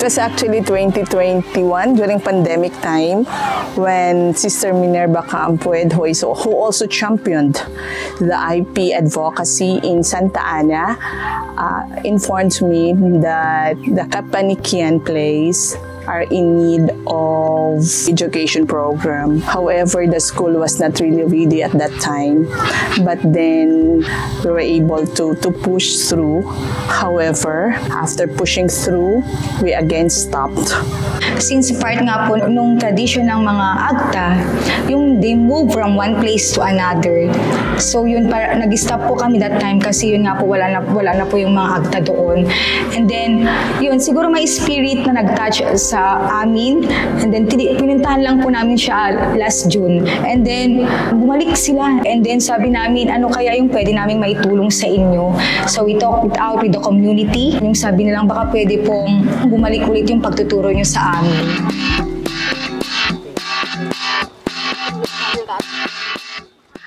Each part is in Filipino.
was actually 2021 during pandemic time when Sister Minerva Campued, who also championed the IP advocacy in Santa Ana, informed me that the Kapanikian place are in need of education program. However, the school was not really ready at that time. But then we were able to push through. However, after pushing through, we again stopped. Since part nga po nung tradition ng mga AGTA, yung they move from one place to another. So yun, nag-stop po kami that time kasi yun nga po wala na po yung mga AGTA doon. And then, yun, siguro may spirit na nag-touch sa amin. And then, pinuntahan lang po namin siya last June. And then, bumalik sila. And then, sabi namin, ano kaya yung pwede namin maitulong sa inyo? So, we talked it out with the community. Yung sabi nilang baka pwede pong bumalik ulit yung pagtuturo nyo sa amin.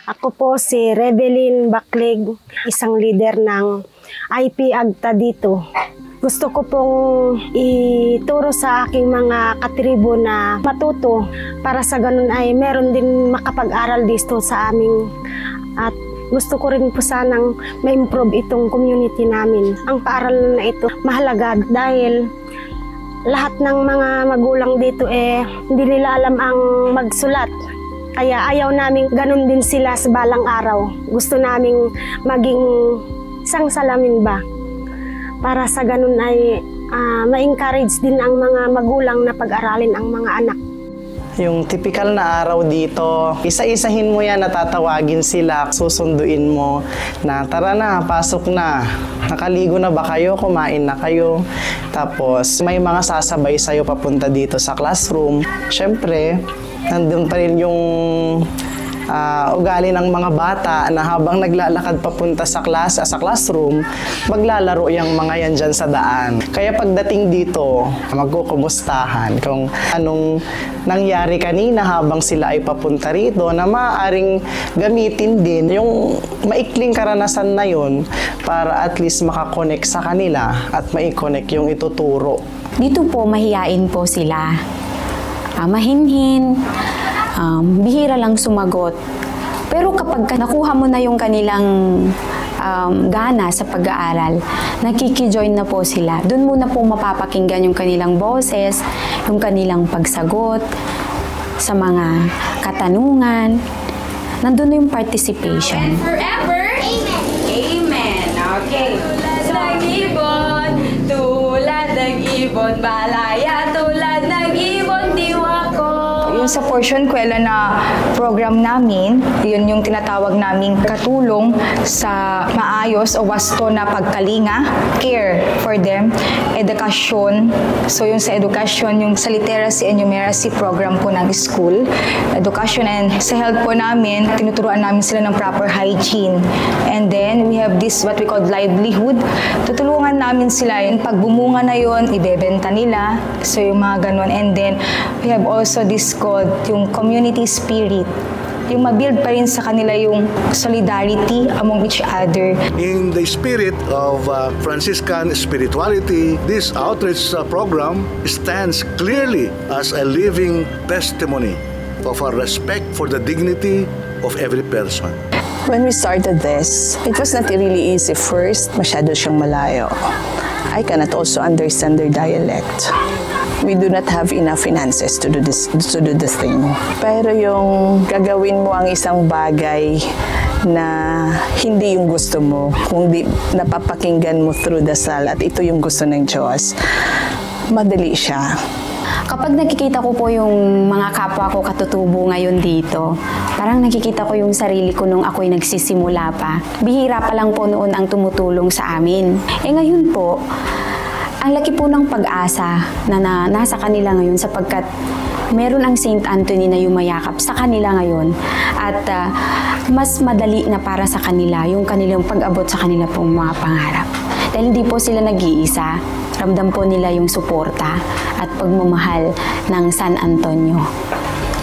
Ako po si Rebelin Bacleg, isang leader ng IP AGTA dito. Gusto ko pong ituro sa aking mga katribo na matuto para sa ganun ay meron din makapag-aral dito sa aming at gusto ko rin po sanang ma-improve itong community namin. Ang paaralan na ito mahalaga dahil lahat ng mga magulang dito hindi nila alam ang magsulat. Kaya ayaw namin ganun din sila sa balang araw. Gusto naming maging isang salamin ba? Para sa ganun ay ma-encourage din ang mga magulang na pag-aralin ang mga anak. Yung typical na araw dito, isa-isahin mo yan, natatawagin sila, susunduin mo na tara na, pasok na. Nakaligo na ba kayo? Kumain na kayo? Tapos may mga sasabay sa'yo papunta dito sa classroom. Siyempre, nandun pa rin yung ugali ng mga bata na habang naglalakad papunta sa classroom, maglalaro yung mga yan dyan sa daan. Kaya pagdating dito, magkukumustahan kung anong nangyari kanina habang sila ay papunta rito na maaaring gamitin din yung maikling karanasan na yun para at least makakonect sa kanila at maikonnect yung ituturo. Dito po mahiyain po sila. Mahinhin, bihira lang sumagot. Pero kapag nakuha mo na yung kanilang gana sa pag-aaral, nakikijoin na po sila. Doon muna po mapapakinggan yung kanilang boses, yung kanilang pagsagot sa mga katanungan. Nandun na yung participation. Forever? Amen. Amen. Okay. Tulad ng ibon, tulad ng ibon, balaya, tulad ng ibon, diwa ko. Yung sa portion kwela na program namin, yun yung tinatawag naming katulong sa maayos o wasto na pagkalinga, care for them, edukasyon. So yung sa edukasyon, yung sa literacy and numeracy program po ng school, education, and sa health po namin, tinuturuan namin sila ng proper hygiene. And then we have this what we call livelihood. Tutulungan namin sila yung pagbumunga na yun, ibebenta nila. So yung mga ganun. And then we have also this called yung community spirit. Yung mabuild pa rin sa kanila yung solidarity among each other. In the spirit of Franciscan spirituality, this outreach program stands clearly as a living testimony of our respect for the dignity of every person. When we started this, it was not really easy. First, masyado siyang malayo. I cannot also understand their dialect. We do not have enough finances to do this thing. Pero yung gagawin mo ang isang bagay na hindi yung gusto mo, kung di napapakinggan mo through dasal at ito yung gusto ng Diyos, madali siya. Kapag nakikita ko po yung mga kapwa ko katutubo ngayon dito, parang nakikita ko yung sarili ko nung ako'y nagsisimula pa. Bihira pa lang po noon ang tumutulong sa amin. Ngayon po, ang laki po ng pag-asa na nasa kanila ngayon sapagkat meron ang Saint Anthony na yumayakap sa kanila ngayon at mas madali na para sa kanila yung kanilang pag-abot sa kanila pong mga pangarap. Dahil hindi po sila nag-iisa, ramdam po nila yung suporta at pagmamahal ng San Antonio.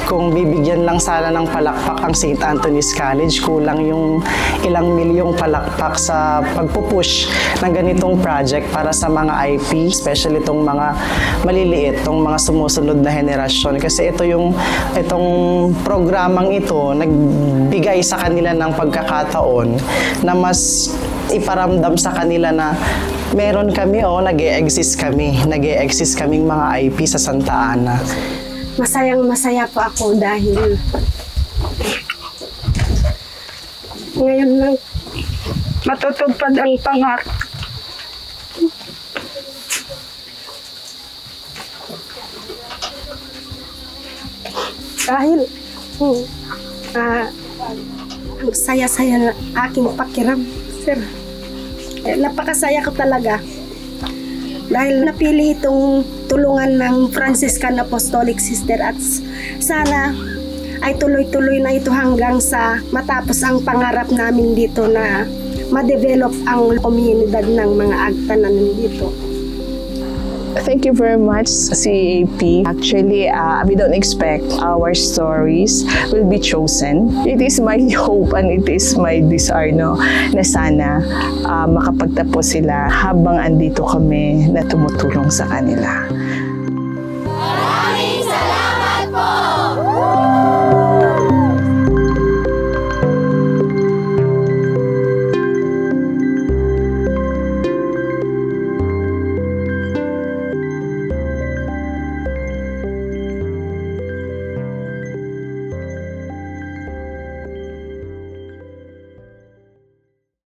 Kung bibigyan lang sana ng palakpak ang St. Anthony's College, kulang yung ilang milyong palakpak sa pagpupush ng ganitong project para sa mga IP, especially itong mga maliliit, itong mga sumusunod na henerasyon. Kasi itong programang ito, nagbigay sa kanila ng pagkakataon na mas iparamdam sa kanila na meron kami, nag-e-exist kaming mga IP sa Santa Ana. Masayang-masaya po ako dahil ngayon lang matutupad ang pangarap. Dahil ang saya-saya na aking pakiram, sir. Napakasaya ko talaga. Dahil napili itong tulungan ng Franciscan Apostolic Sister at sana ay tuloy-tuloy na ito hanggang sa matapos ang pangarap namin dito na ma-develop ang komunidad ng mga agta na nandito. Thank you very much, CAP. Actually, we don't expect our stories will be chosen. It is my hope and it is my desire na sana makapagtapos sila habang andito kami na tumutulong sa kanila.